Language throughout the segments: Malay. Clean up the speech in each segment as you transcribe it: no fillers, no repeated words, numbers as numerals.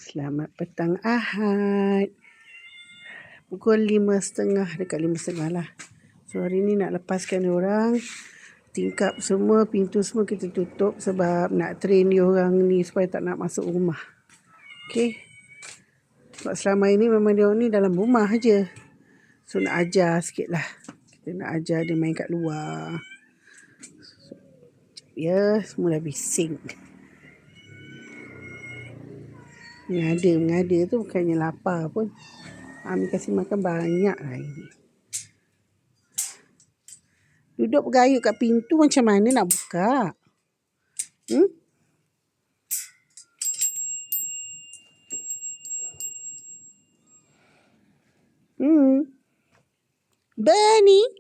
Selamat petang Ahad. Pukul 5.30 dekat 5.30 lah. So hari ni nak lepaskan orang. Tingkap semua, pintu semua kita tutup sebab nak train dia orang ni supaya tak nak masuk rumah. Okay. Sebab selama ini memang dia orang ni dalam rumah aja. So nak ajar sikit lah. Kita nak ajar dia main kat luar. Ya, semua dah bising. Mengada tu bukannya lapar pun. Ami kasih makan banyak lah ini. Duduk bergayut kat pintu macam mana nak buka? Bernie.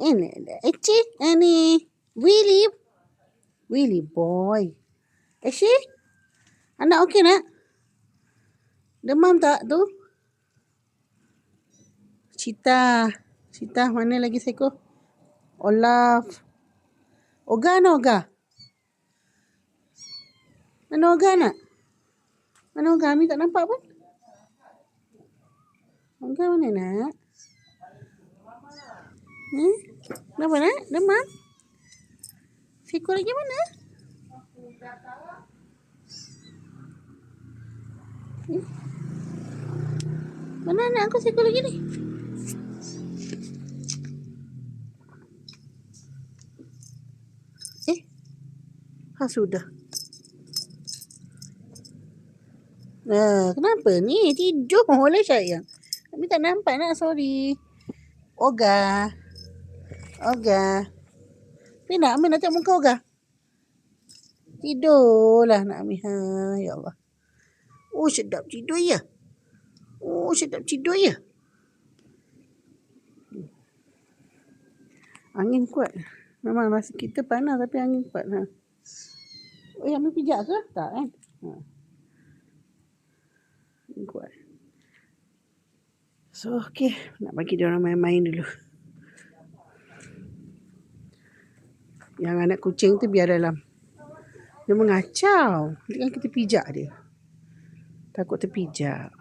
Ini Ecik. Ini Willy boy. Ecik? Anak okey nak? Demam tak tu? Cita mana lagi seko? Olaf. Oga. Mana Oga nak? Mana Oga? Ami tak nampak pun. Oga mana nak? Kenapa nak? Demam? Seko lagi mana? Mana anak aku seko lagi ni? Sudah. Kenapa ni? Tidur boleh sayang. Kami tak nampak nak, sorry. Oga. Ni nak Ami nak tengok muka Oga. Tidurlah nak Ami. Ya Allah. Sedap tidur ya. Angin kuat. Memang rasa kita panas tapi angin kuat. Ami pijak ke? Tak kan? Angin kuat. So, okay. Nak bagi dia orang main-main dulu. Yang anak kucing tu biar dalam. Dia mengacau. Dia kan kita pijak dia. Takut terpijak.